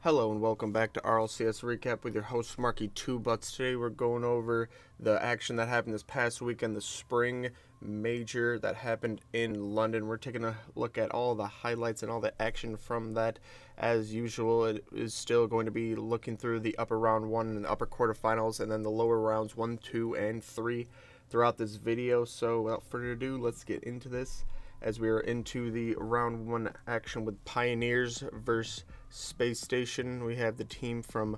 Hello and welcome back to RLCS Recap with your host Marky2Butts. Today we're going over the action that happened this past weekend, the spring major that happened in London. We're taking a look at all the highlights and all the action from that. As usual, it is still going to be looking through the upper round 1 and the upper quarterfinals and then the lower rounds 1, 2, and 3 throughout this video. So without further ado, let's get into this as we are into the round 1 action with Pioneers versus Space Station. We have the team from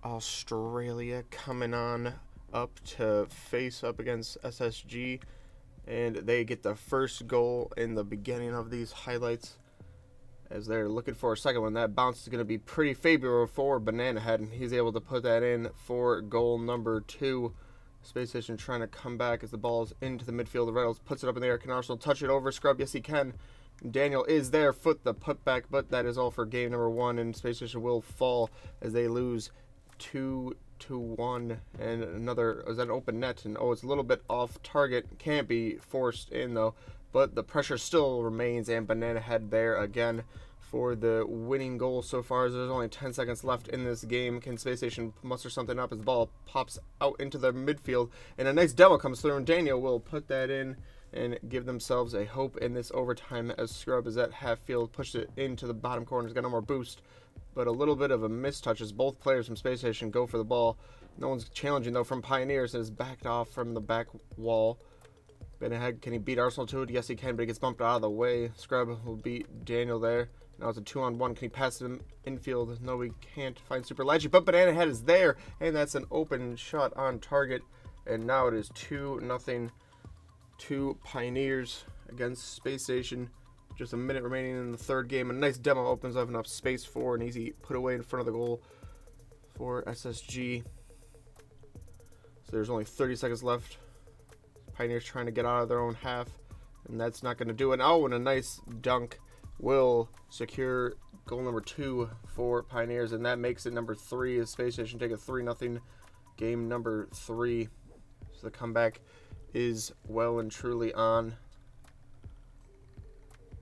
Australia coming on up to face up against SSG, and they get the first goal in the beginning of these highlights as they're looking for a second one. That bounce is going to be pretty favorable for Banana Head, and he's able to put that in for goal number 2. Space Station trying to come back as the ball's into the midfield. The Reynolds puts it up in the air. Can Arsenal touch it over? Scrub, yes he can. Daniel is there, foot the putback, but that is all for game number 1, and Space Station will fall as they lose 2-1. And another is an open net, and it's a little bit off target. Can't be forced in though, but the pressure still remains, and Banana Head there again for the winning goal so far. As there's only 10 seconds left in this game. Can Space Station muster something up as the ball pops out into the midfield, and a nice demo comes through, and Daniel will put that in and give themselves a hope in this overtime as Scrub is at half field, pushed it into the bottom corner. He's got no more boost, but a little bit of a mistouch as both players from Space Station go for the ball. No one's challenging though from Pioneers, and is backed off from the back wall. Benahad, can he beat Arsenal to it? Yes he can, but he gets bumped out of the way. Scrub will beat Daniel there. Now it's a 2-on-1. Can he pass him infield? No, he can't find Super Leggy, but Banana Head is there, and that's an open shot on target. And now it is 2-0 to Pioneers against Space Station. Just a minute remaining in the third game. A nice demo opens up enough space for an easy put away in front of the goal for SSG. So there's only 30 seconds left. Pioneers trying to get out of their own half, and that's not going to do it. Oh, and a nice dunk will secure goal number 2 for Pioneers, and that makes it number 3 as Space Station take a 3-0 game number 3. So the comeback is well and truly on.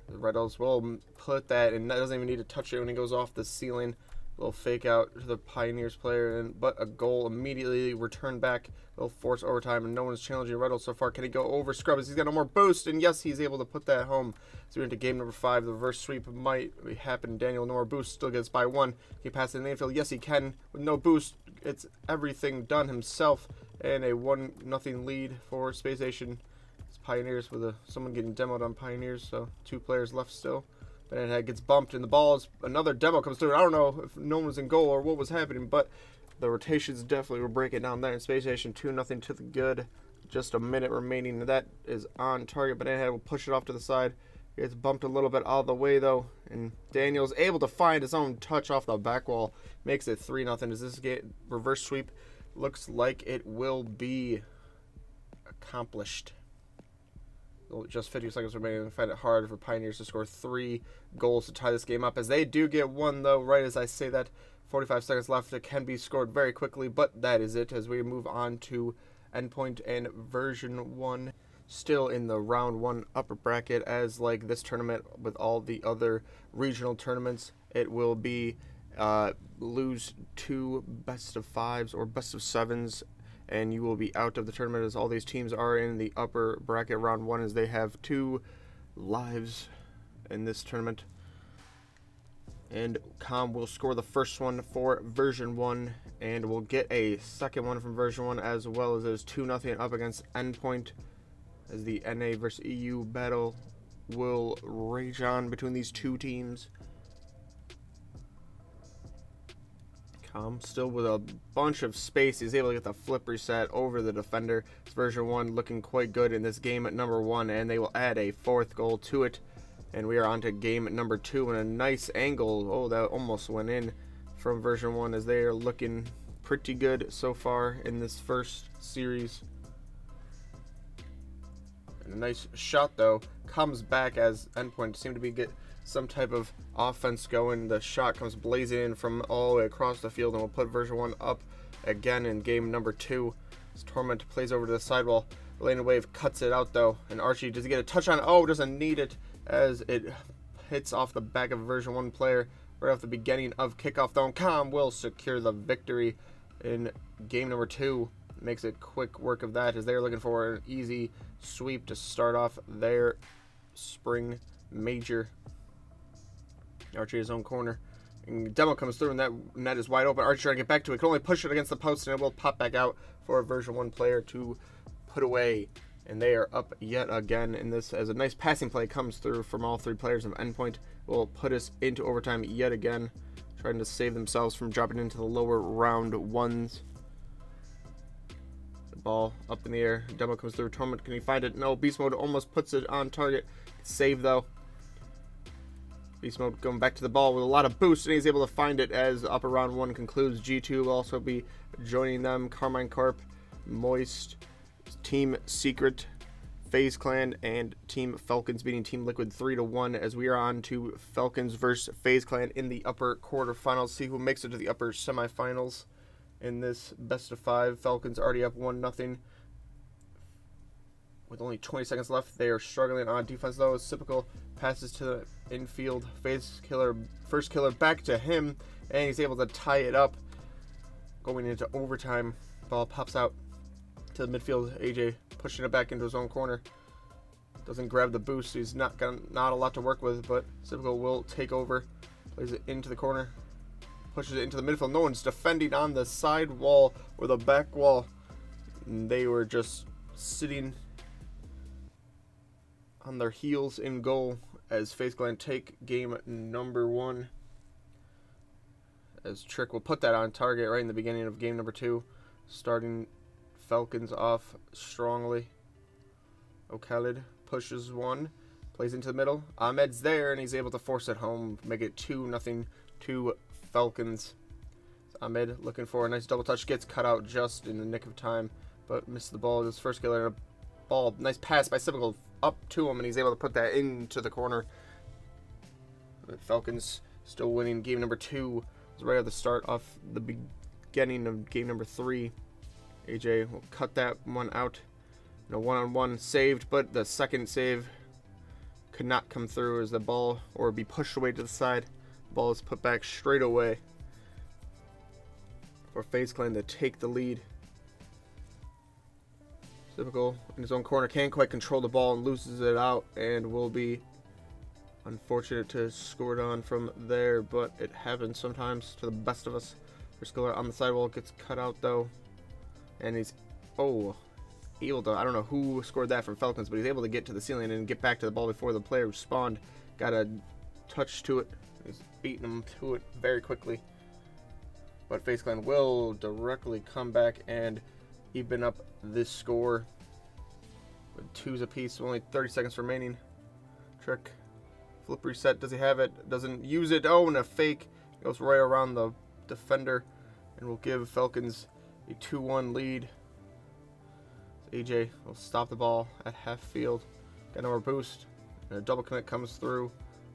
The Reynolds will put that, and that doesn't even need to touch it when he goes off the ceiling. A little fake out to the Pioneers player, but a goal immediately returned back. They'll force overtime, and no one's challenging Reynolds so far. Can he go over Scrubbers? He's got no more boost, and yes, he's able to put that home. So we're into game number 5. The reverse sweep might happen. Daniel, no more boost, still gets by 1. Can he pass it in the infield? Yes, he can. With no boost, it's everything done himself, and a 1-0 lead for Space Station. It's Pioneers with someone getting demoed on Pioneers, so 2 players left still. Banana gets bumped, and the ball is another demo comes through. I don't know if no one was in goal or what was happening, but the rotations definitely were breaking down there in Space Station. 2-0 to the good. Just a minute remaining. That is on target. Banana will push it off to the side. Gets bumped a little bit out of the way though, and Daniel's able to find his own touch off the back wall. Makes it 3-0. Does this get reverse sweep? Looks like it will be accomplished. Just 50 seconds remaining. I find it hard for Pioneers to score 3 goals to tie this game up, as they do get 1 though. Right as I say that, 45 seconds left. It can be scored very quickly, but that is it as we move on to Endpoint and version 1. Still in the round 1 upper bracket, as like this tournament with all the other regional tournaments, it will be lose 2 best of 5s or best of 7s, and you will be out of the tournament, as all these teams are in the upper bracket round 1, as they have 2 lives in this tournament. And Com will score the first one for version 1, and we'll get a second one from version 1 as well, as there's 2-0 up against Endpoint, as the NA versus EU battle will rage on between these 2 teams. Com still with a bunch of space. He's able to get the flip reset over the defender. It's version 1 looking quite good in this game at number 1, and they will add a 4th goal to it. And we are on to game number 2, and a nice angle. Oh, that almost went in from version 1, as they are looking pretty good so far in this first series. And a nice shot though comes back as Endpoint seem to be get some type of offense going. The shot comes blazing in from all the way across the field, and we'll put version 1 up again in game number 2. As Torment plays over to the sidewall. Elena Wave cuts it out though, and Archie does he get a touch on it? Oh, doesn't need it, as it hits off the back of a version 1 player. right off the beginning of kickoff, though. Com will secure the victory in game number 2. Makes it quick work of that as they're looking for an easy sweep to start off their spring major. Archie his own corner. And Demo comes through, and that net is wide open. Archie trying to get back to it. Can only push it against the post, and it will pop back out for a version 1 player to put away. And they are up yet again in this, as a nice passing play comes through from all 3 players of Endpoint. Will put us into overtime yet again, trying to save themselves from dropping into the lower round 1s. The ball up in the air. Demo comes through. Torment, can he find it? No, Beast Mode almost puts it on target. Save, though. Beast Mode going back to the ball with a lot of boost, and he's able to find it as upper round 1 concludes. G2 will also be joining them. Karma Corp, Moist, Team Secret, FaZe Clan, and Team Falcons beating Team Liquid 3-1 as we are on to Falcons versus FaZe Clan in the upper quarterfinals. See who makes it to the upper semifinals in this best of 5. Falcons already up 1-0 with only 20 seconds left. They are struggling on defense, though. Typical passes to the infield. FaZe killer, first killer back to him, and he's able to tie it up going into overtime. Ball pops out to the midfield. AJ pushing it back into his own corner. Doesn't grab the boost. He's not a lot to work with, but Typical will take over. Plays it into the corner. Pushes it into the midfield. No one's defending on the side wall or the back wall. And they were just sitting on their heels in goal as FaZe Clan take game number 1. As Trick will put that on target right in the beginning of game number 2. Starting Falcons off strongly. O'Khaled pushes one, plays into the middle. Ahmed's there, and he's able to force it home, make it 2-0 to Falcons. Ahmed looking for a nice double touch, gets cut out just in the nick of time, but missed the ball. His first killer, and a ball, nice pass by Typical up to him, and he's able to put that into the corner. The Falcons still winning game number 2. It's right at the start of the beginning of game number 3. AJ will cut that one out. And a one-on-one saved, but the second save could not come through as the ball, or be pushed away to the side. The ball is put back straight away for FaZe Clan to take the lead. Typical in his own corner, can't quite control the ball and loses it out, and will be unfortunate to score it on from there, but it happens sometimes to the best of us. First killer on the sidewall gets cut out though, and he's able to, I don't know who scored that from Falcons, but he's able to get to the ceiling and get back to the ball before the player spawned. Got a touch to it. He's beating him to it very quickly. But FaZe Clan will directly come back and even up this score with 2s apiece. Only 30 seconds remaining. Trick. Flip reset. Does he have it? Doesn't use it. Oh, and a fake. Goes right around the defender and will give Falcons a 2-1 lead. AJ will stop the ball at half field. Got no more boost. And a double commit comes through,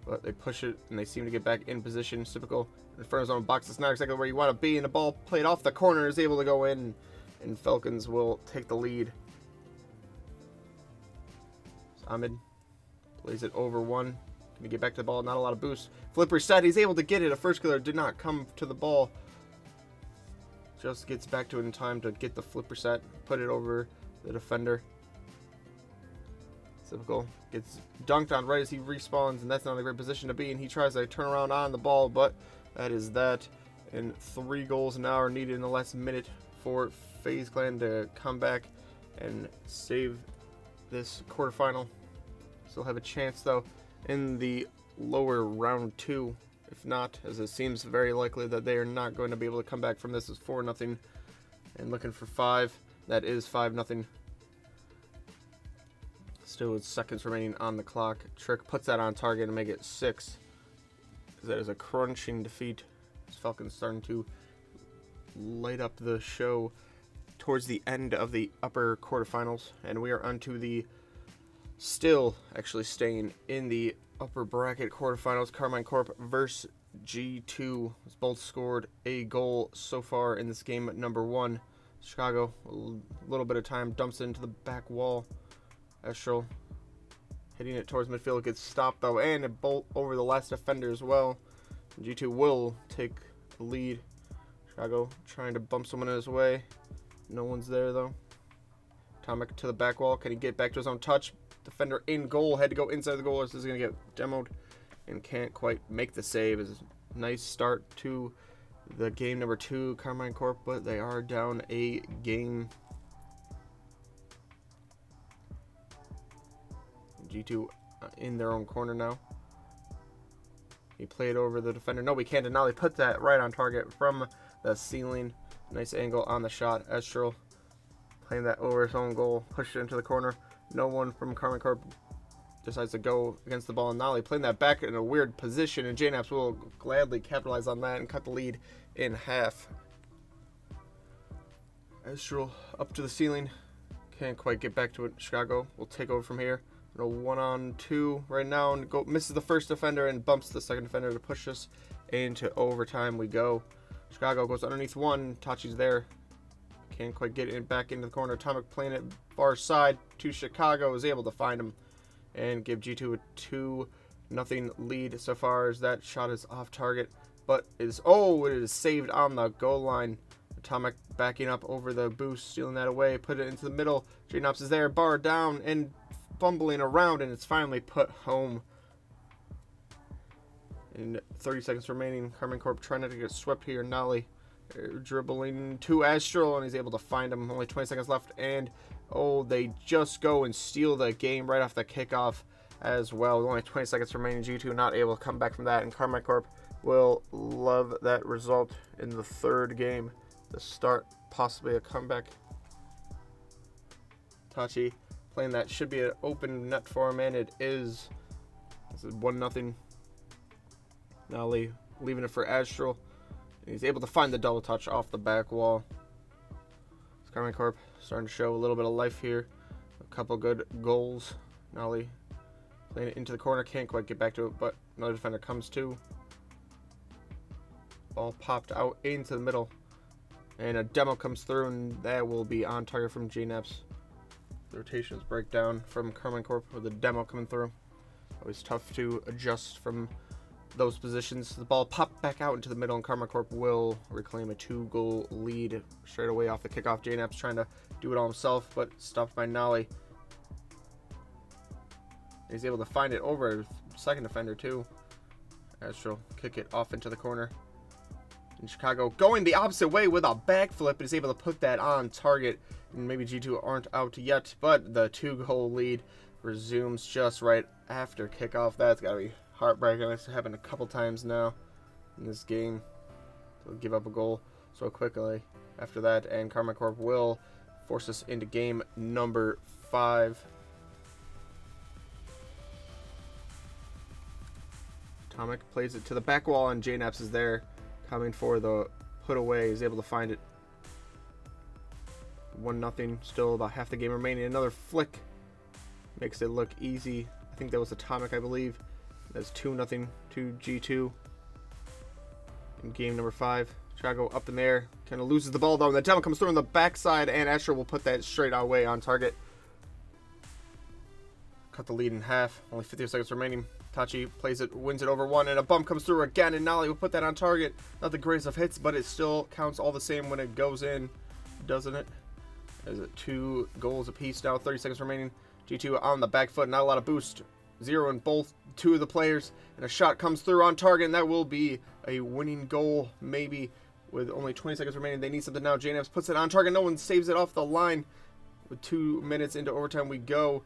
but they push it and they seem to get back in position. Typical in front of his own box. It's not exactly where you want to be, and the ball played off the corner is able to go in, and Falcons will take the lead. Ahmed plays it over one. Can he get back to the ball? Not a lot of boost. Flip reset. He's able to get it. A first killer did not come to the ball. Just gets back to it in time to get the flip reset. Put it over the defender. Typical gets dunked on right as he respawns, and that's not a great position to be, and he tries to turn around on the ball, but that is that. And 3 goals now are needed in the last minute for FaZe Clan to come back and save this quarterfinal. Still have a chance though in the lower round 2. If not, as it seems very likely that they are not going to be able to come back from this, as 4-0 and looking for 5. That is 5-0. Still with seconds remaining on the clock. Trick puts that on target and make it 6. That is a crunching defeat. As Falcons starting to light up the show towards the end of the upper quarterfinals, and we are onto the still actually staying in the upper bracket quarterfinals. Karma Corp versus G2. Both scored a goal so far in this game number 1. Chicago, a little bit of time, dumps it into the back wall. Estrel hitting it towards midfield, gets stopped though, and a bolt over the last defender as well. G2 will take the lead. Chicago trying to bump someone in his way. No one's there though. Atomic to the back wall. Can he get back to his own touch? Defender in goal. Had to go inside the goal or this is going to get demoed. And can't quite make the save. It's a nice start to the game number 2, Karma Corp, but they are down a game. G2 in their own corner now. He played over the defender. No, we can't deny. He put that right on target from the ceiling. Nice angle on the shot. Estral playing that over his own goal. Pushed it into the corner. No one from Karma Corp decides to go against the ball. And Nolly playing that back in a weird position. And JNAPS will gladly capitalize on that and cut the lead in half. Estral up to the ceiling. Can't quite get back to it. Chicago will take over from here. A 1-on-2 right now, and misses the first defender and bumps the second defender to push us into overtime. We go. Chicago goes underneath one. Tachi's there. Can't quite get it back into the corner. Atomic playing it far side to Chicago. Is able to find him and give G2 a 2-0 lead so far as that shot is off target. But it is saved on the goal line. Atomic backing up over the boost, stealing that away. Put it into the middle. JNOPS is there. Bar down and fumbling around, and it's finally put home. In 30 seconds remaining, Karma Corp trying not to get swept here. Nolly dribbling to Astral, and he's able to find him. Only 20 seconds left, and they just go and steal the game right off the kickoff as well. With only 20 seconds remaining, G2 not able to come back from that, and Karma Corp will love that result in the third game to start possibly a comeback. Tachi playing that should be an open net for him, and it is. This is 1-0. Nolly leaving it for Astral. He's able to find the double touch off the back wall. Karma Corp starting to show a little bit of life here. A couple good goals. Nolly playing it into the corner. Can't quite get back to it, but another defender comes to. Ball popped out into the middle. And a demo comes through, and that will be on target from JNAPS. The rotations break down from Karma Corp with a demo coming through. Always tough to adjust from those positions. The ball popped back out into the middle, and Karma Corp will reclaim a 2-goal lead straight away off the kickoff. JNAP's trying to do it all himself, but stopped by Nolly. He's able to find it over a second defender too. Astral kick it off into the corner. And Chicago going the opposite way with a backflip is able to put that on target. And maybe G2 aren't out yet, but the 2-goal lead resumes just right after kickoff. That's got to be heartbreaking. It's happened a couple times now in this game. They'll give up a goal so quickly after that, and Karma Corp will force us into game number 5. Atomic plays it to the back wall, and JNAPS is there coming for the put away. He's able to find it. 1-0, still about half the game remaining. Another flick makes it look easy. I think that was Atomic, I believe. That's 2-0 to G2 in game number 5. Chicago up in there, kind of loses the ball though, and the demo comes through on the backside, and Astro will put that straight away on target. Cut the lead in half. Only 50 seconds remaining. Tachi plays it, wins it over one, and a bump comes through again, and Nolly will put that on target. Not the greatest of hits, but it still counts all the same when it goes in, doesn't it? There's 2 goals apiece now, 30 seconds remaining. G2 on the back foot, not a lot of boost. 0 in both 2 of the players, and a shot comes through on target, and that will be a winning goal, maybe. With only 20 seconds remaining, they need something now. JNAPS puts it on target. No one saves it off the line. With 2 minutes into overtime, we go.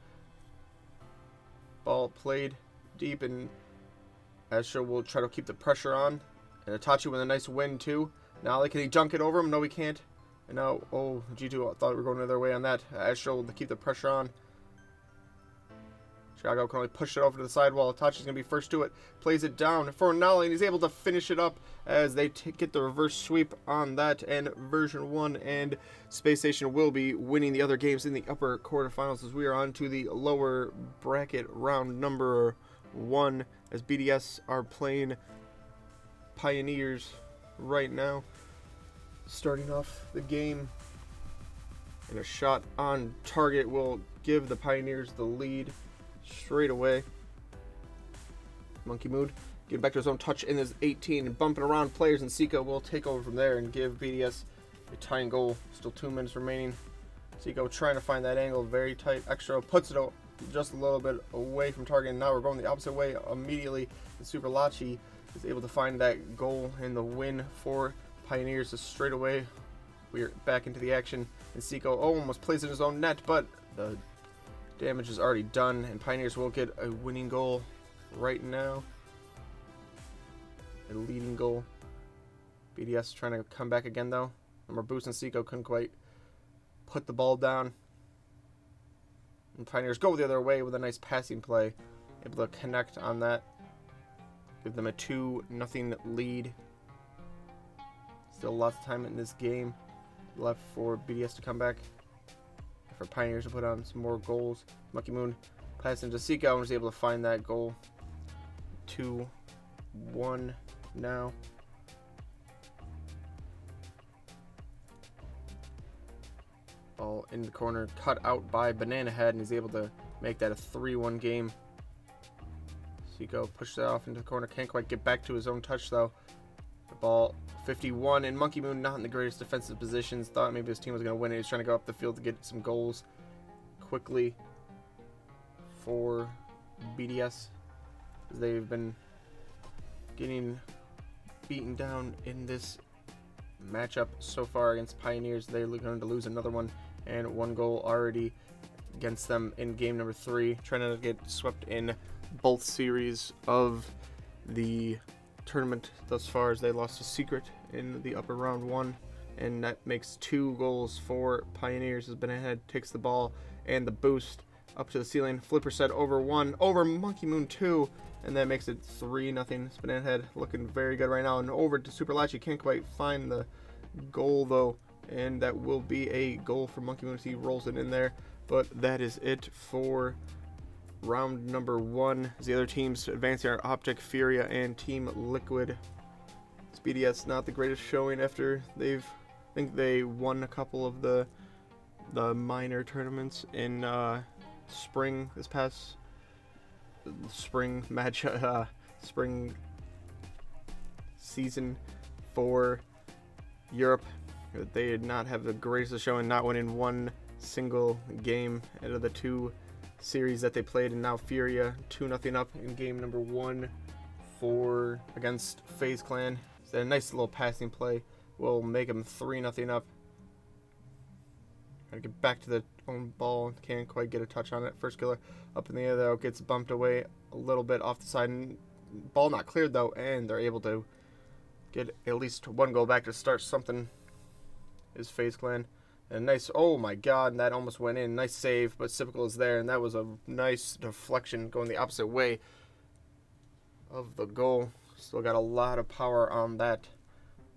Ball played deep, and Astro will try to keep the pressure on. And Itachi with a nice win, too. Now, can he dunk it over him? No, he can't. And now, G2 thought we were going another way on that. Astro will keep the pressure on. Chicago can only push it over to the sidewall. Itachi's going to be first to it. Plays it down for Nolly, and he's able to finish it up as they get the reverse sweep on that. And version 1 and Space Station will be winning the other games in the upper quarterfinals as we are on to the lower bracket round number 1 as BDS are playing Pioneers right now. Starting off the game, and a shot on target will give the Pioneers the lead straight away. Monkey Mood getting back to his own touch in his 18 and bumping around players, and Seiko will take over from there and give BDS a tying goal. Still 2 minutes remaining. Seiko trying to find that angle, very tight. Extra puts it just a little bit away from target, and now we're going the opposite way immediately. And Super Lachi is able to find that goal and the win for Pioneers. So straight away, we're back into the action, and Seiko almost plays in his own net, but the damage is already done, and Pioneers will get a winning goal right now. A leading goal. BDS trying to come back again though. No more boost, and Seiko couldn't quite put the ball down. And Pioneers go the other way with a nice passing play. Able to connect on that. Give them a 2-0 lead. Still lots of time in this game left for BDS to come back. For Pioneers to put on some more goals. Monkey Moon passed into Seiko and was able to find that goal. 2-1 now. Ball in the corner, cut out by Banana Head, and he's able to make that a 3-1 game. Seiko pushed that off into the corner, can't quite get back to his own touch though. The ball 51, and Monkey Moon not in the greatest defensive positions. Thought maybe his team was going to win it. He's trying to go up the field to get some goals quickly for BDS. They've been getting beaten down in this matchup so far against Pioneers. They're going to lose another one, and 1 goal already against them in game number 3. Trying to get swept in both series of the tournament thus far, as they lost to Secret in the upper round 1, and that makes 2 goals for Pioneers as Banana takes the ball and the boost up to the ceiling. Flipper set over 1 over Monkey Moon 2, and that makes it 3-0. Banana Head looking very good right now, and over to Super Lachi. Can't quite find the goal though, and that will be a goal for Monkey Moon as he rolls it in there. But that is it for round number 1. As the other teams advancing are Optic, Furia, and Team Liquid. BDS not the greatest showing after I think they won a couple of the minor tournaments in spring, this past spring match, spring season for Europe. They did not have the greatest of showing, not winning 1 single game out of the 2 series that they played, and now Furia 2-0 up in game number 1 against FaZe Clan. So a nice little passing play will make them 3-0 up. Gotta get back to the own ball. Can't quite get a touch on it. First killer up in the air though, gets bumped away a little bit off the side. And ball not cleared though, and they're able to get at least 1 goal back to start something. Is FaZe Clan. And nice, oh my god, and that almost went in. Nice save, but Sipical is there, and that was a nice deflection going the opposite way of the goal. Still got a lot of power on that.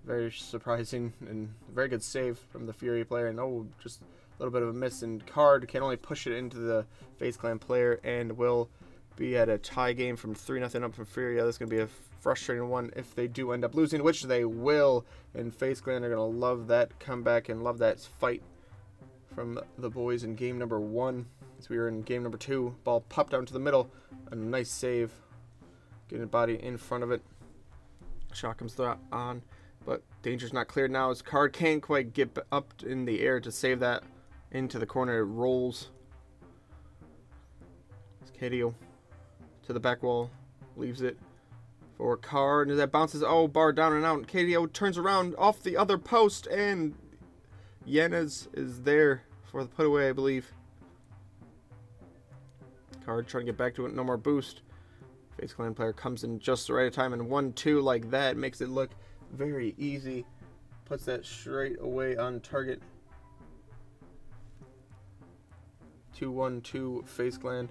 Very surprising and very good save from the Fury player. And oh, just a little bit of a miss, and Card can only push it into the FaZe Clan player and will be at a tie game from 3-0 up from Furia. This is going to be a frustrating one if they do end up losing, which they will. And FaZe Clan are going to love that comeback and love that fight from the boys in game number 1. As we were in game number 2, ball popped down to the middle. A nice save. Getting a body in front of it. Shot comes on, but danger's not cleared now as Card can't quite get up in the air to save that into the corner. It rolls. It's KDO to the back wall. Leaves it for Card, and that bounces, oh, bar down and out. KDO turns around off the other post, and Yanez is there for the put away, I believe. Card trying to get back to it, no more boost. FaZe Clan player comes in just the right time, and 1-2 like that makes it look very easy. Puts that straight away on target. 2-1-2 FaZe Clan.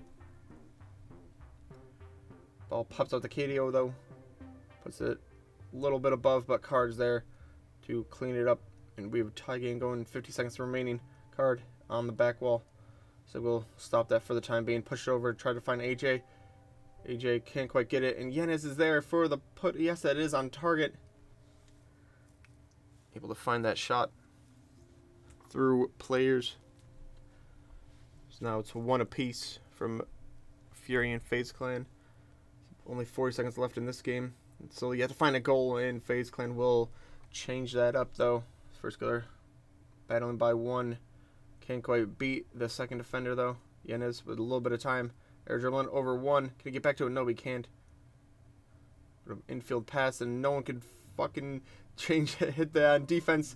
Ball pops out to KDO though. Puts it a little bit above, but Card's there to clean it up. And we have a tie game going, 50 seconds remaining. Card on the back wall. So we'll stop that for the time being. Push it over, try to find AJ. AJ can't quite get it. And Yanez is there for the put. Yes, that is on target. Able to find that shot through players. So now it's 1 apiece from Fury and FaZe Clan. Only 40 seconds left in this game. So you have to find a goal, and FaZe Clan will change that up, though. First killer battling by 1. Can't quite beat the second defender, though. Yanez with a little bit of time. Air dribbling over 1. Can he get back to it? No, he can't. Infield pass, and no one could fucking hit that on defense.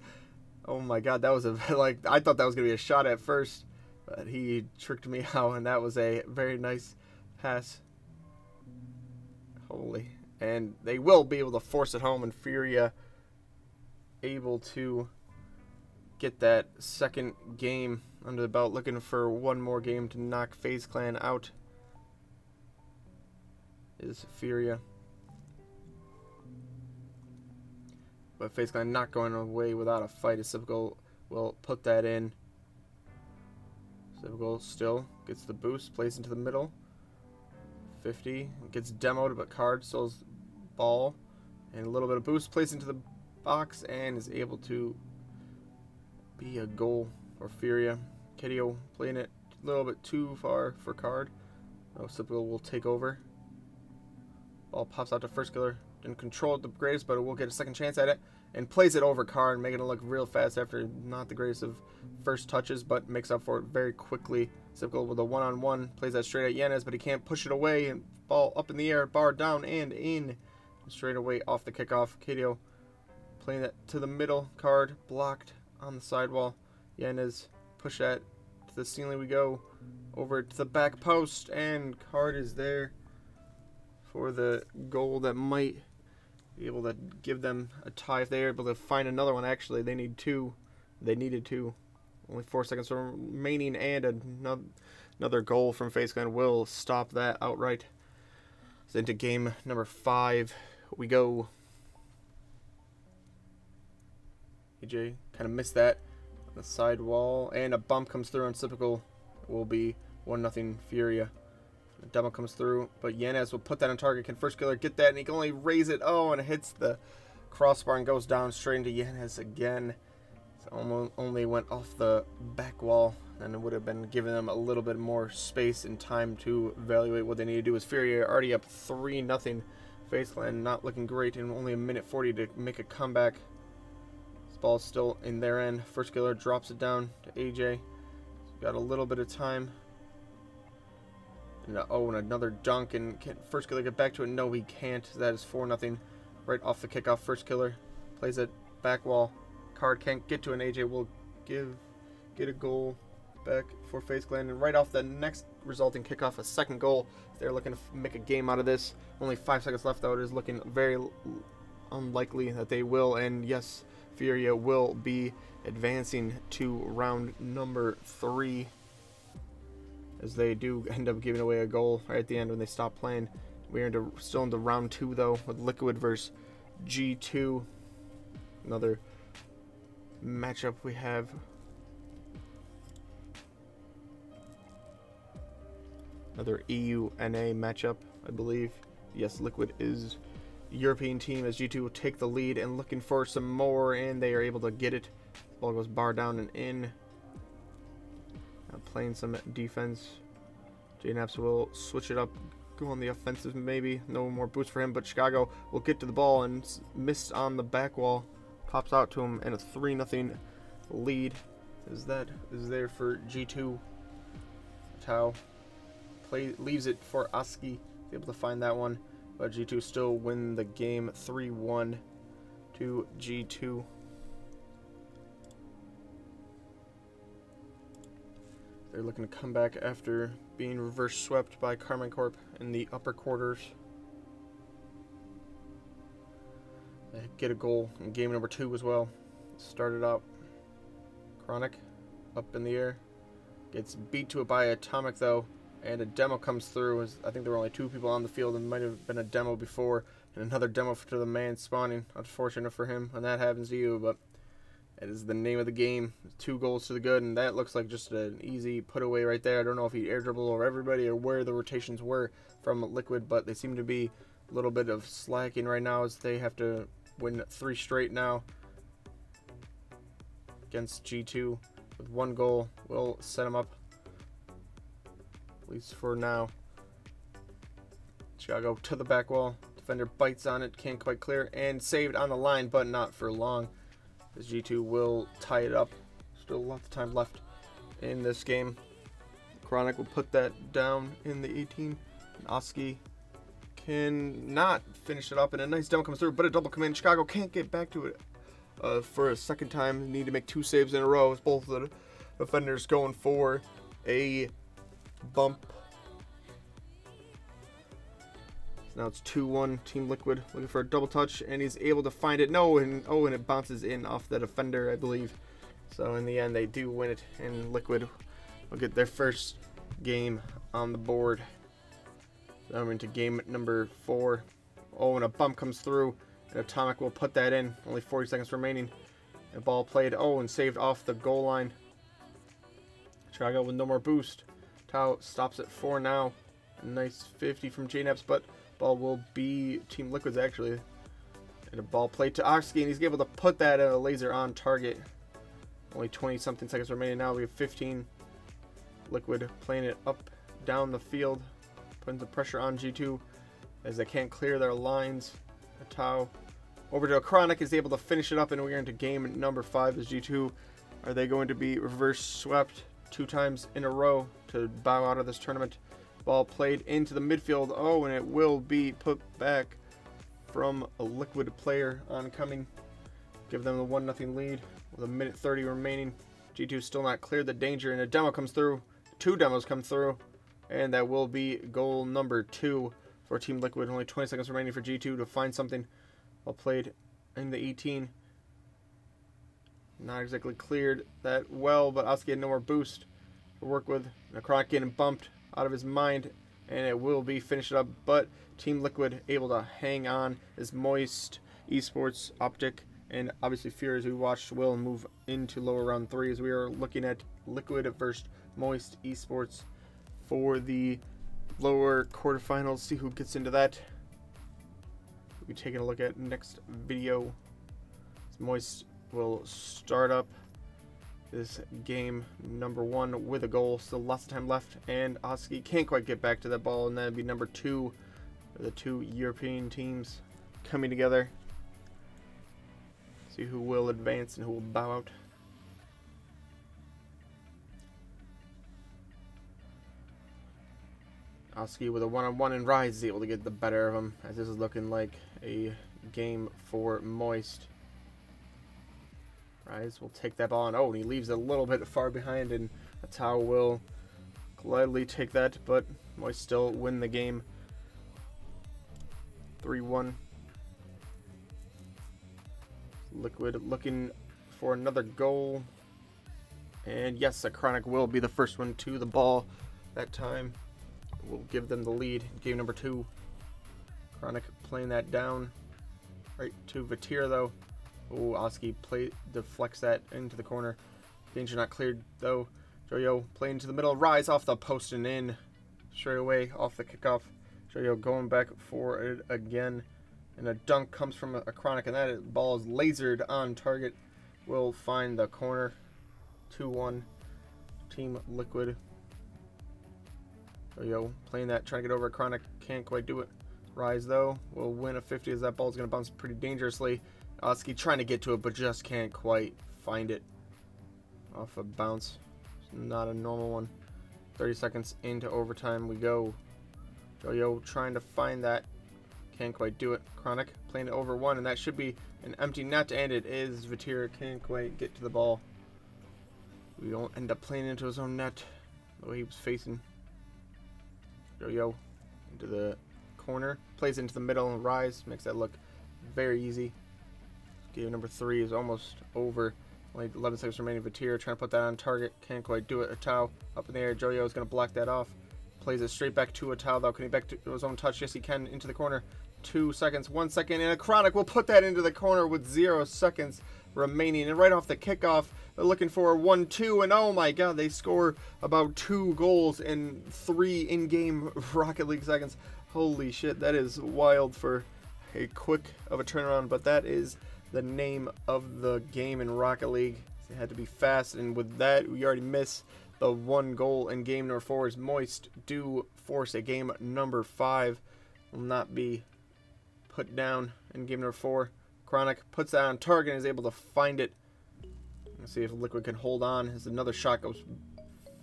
Oh my god, that was a, like, I thought that was going to be a shot at first. But he tricked me out, and that was a very nice pass. Holy. And they will be able to force it home, and Furia able to get that second game under the belt, looking for one more game to knock FaZe Clan out. Is Furia. But FaZe Clan not going away without a fight. As Civical will put that in. Civical still gets the boost, plays into the middle. 50, gets demoed, but Card stills ball. And a little bit of boost, plays into the box, and is able to be a goal for Furia. Kedio playing it a little bit too far for Card. Oh, Civical will take over. Ball pops out to first killer. Didn't control it the greatest, but it will get a second chance at it. And plays it over Card, making it look real fast after not the greatest of first touches, but makes up for it very quickly. Civical with a one-on-one. Plays that straight at Yanez, but he can't push it away. And ball up in the air, bar down and in. Straight away off the kickoff. Kedio playing that to the middle. Card blocked on the sidewall. Yanez push that to the ceiling we go. Over to the back post, and Card is there for the goal that might be able to give them a tie. If they're able to find another one, actually, they need 2. They needed 2. Only 4 seconds remaining, and another goal from FaZe Clan will stop that outright. So into game number 5 we go. AJ kind of missed that on the side wall, and a bump comes through on Civical. Will be 1-0 Furia. The demo comes through, but Yanez will put that on target. Can first killer get that? And he can only raise it. Oh, and it hits the crossbar and goes down straight into Yanez again. So only went off the back wall, and it would have been giving them a little bit more space and time to evaluate what they need to do. As Furia already up 3-0. FaZe Clan not looking great, and only a minute 40 to make a comeback. This ball's still in their end. First killer drops it down to AJ. Got a little bit of time. And, and another dunk, and can first killer get back to it? No, he can't. That is 4-0 right off the kickoff. First killer plays it back wall. Card can't get to it, and AJ will get a goal back for FaZe Clan. And right off the next resulting kickoff, a second goal. They're looking to make a game out of this. Only 5 seconds left, though. It is looking very unlikely that they will. And yes, Furia will be advancing to round number 3. As they do end up giving away a goal right at the end when they stop playing. We're still into round 2, though, with Liquid versus G2. Another matchup we have. Another EUNA matchup, I believe. Yes, Liquid is the European team, as G2 will take the lead and looking for some more, and they are able to get it. Ball goes bar down and in. Playing some defense. JNaps will switch it up, go on the offensive maybe. No more boost for him, but Chicago will get to the ball and missed on the back wall. Pops out to him, and a 3-0 lead is there for G2. Tau leaves it for Oski, able to find that one, but G2 still win the game 3-1 to G2. They're looking to come back after being reverse swept by Karma Corp in the upper quarters. They get a goal in game number 2 as well. Started out Chronic up in the air. Gets beat to it by Atomic, though, and a demo comes through. I think there were only 2 people on the field, and might have been a demo before, and another demo to the man spawning. Unfortunate for him when that happens to you, but it is the name of the game. 2 goals to the good, and that looks like just an easy put away right there. I don't know if he air dribbled over everybody or where the rotations were from Liquid, but they seem to be a little bit of slacking right now as they have to win 3 straight now against G2 with 1 goal. Will set them up, at least for now. Chicago to the back wall. Defender bites on it, can't quite clear, and saved on the line, but not for long. As G2 will tie it up. Still lots of time left in this game. Chronic will put that down in the 18. Oski cannot finish it up, and a nice demo comes through, but a double command. Chicago can't get back to it for a second time. Need to make 2 saves in a row. Both of the defenders going for a bump. So now it's 2-1. Team Liquid looking for a double touch, and he's able to find it. No, and and it bounces in off the defender, I believe. So in the end, they do win it, and Liquid will get their first game on the board. So we're into game number 4. Oh, and a bump comes through, and Atomic will put that in. Only 40 seconds remaining. The ball played, and saved off the goal line. Chicago with no more boost. Tau stops at 4 now. A nice 50 from JNaps, but ball will be Team Liquid's actually. And a ball played to Oski, and he's able to put that in a laser on target. Only 20-something seconds remaining now. We have 15. Liquid playing it up, down the field. Putting the pressure on G2 as they can't clear their lines. Tau over to Chronic is able to finish it up, and we're into game number 5 as G2. Are they going to be reverse swept 2 times in a row to bow out of this tournament? Ball played into the midfield. Oh, and it will be put back from a Liquid player oncoming. Give them the 1-0 lead with 1:30 remaining. G2 still not cleared the danger, and a demo comes through. 2 demos come through, and that will be goal number 2 for Team Liquid. Only 20 seconds remaining for G2 to find something. Well played in the 18. Not exactly cleared that well, but Oski had no more boost to work with. Necrotic getting bumped out of his mind, and it will be finished up, but Team Liquid able to hang on as Moist, Esports, Optic, and obviously Fear, as we watched, will move into lower round 3 as we are looking at Liquid versus Moist Esports for the lower quarterfinals. See who gets into that. We'll be taking a look at next video. Moist will start up this game number 1 with a goal. Still lots of time left, and Oski can't quite get back to that ball, and that'd be number 2. The 2 European teams coming together. See who will advance and who will bow out. Oski with a 1-on-1, and Rise is able to get the better of him, as this is looking like a game for Moist. Rise will take that ball, and he leaves it a little bit far behind, and Tau will gladly take that, but Moist still win the game 3-1. Liquid looking for another goal, and yes, a Chronic will be the first one to the ball that time. Will give them the lead in game number 2. Chronic playing that down right to Vatir though. Oski deflects that into the corner. Danger not cleared though. Joyo playing to the middle. Rise off the post and in straight away off the kickoff. Joyo going back for it again, and a dunk comes from a Chronic, and that ball is lasered on target. Will find the corner. 2-1 Team Liquid. Joyo playing that, trying to get over a Chronic, can't quite do it. Rise though will win a 50 as that ball's going to bounce pretty dangerously. Oski trying to get to it, but just can't quite find it. Off a bounce. It's not a normal one. 30 seconds into overtime we go. Joyo trying to find that. Can't quite do it. Chronic playing it over 1, and that should be an empty net, and it is. Vatir can't quite get to the ball. We don't end up playing into his own net, the way he was facing. Joyo into the corner. Plays into the middle, and Rise makes that look very easy. Game number 3 is almost over. Only 11 seconds remaining. Vatir trying to put that on target. Can't quite do it. Atau up in the air. Joyo is going to block that off. Plays it straight back to Atau though. Can he back to his own touch? Yes, he can. Into the corner. 2 seconds. 1 second. And a Chronic will put that into the corner with 0 seconds remaining. And right off the kickoff, they're looking for a 1-2. And oh my god, they score about 2 goals in 3 in-game Rocket League seconds. Holy shit, that is wild for a quick of a turnaround. But that is the name of the game in Rocket League. It had to be fast, and with that, we already missed the 1 goal in game number 4 as Moist do force a game number 5. will not be put down in game number 4. Chronic puts that on target and is able to find it. Let's see if Liquid can hold on as another shot goes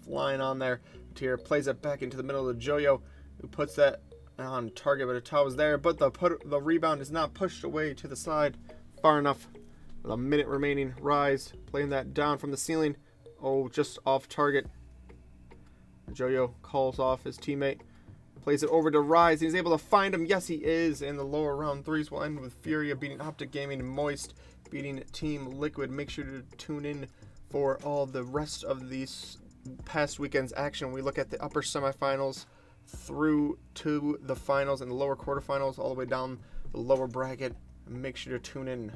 flying on there. Tier plays it back into the middle of the Joyo, who puts that on target, but Atal was there. But the rebound is not pushed away to the side far enough. With a minute remaining, Rise playing that down from the ceiling. Oh, just off target. Joyo calls off his teammate. Plays it over to Rise. He's able to find him. Yes, he is. And the lower round 3s will end with Furia beating Optic Gaming and Moist beating Team Liquid. Make sure to tune in for all the rest of these past weekend's action. We look at the upper semifinals through to the finals and the lower quarterfinals, all the way down the lower bracket. Make sure to tune in.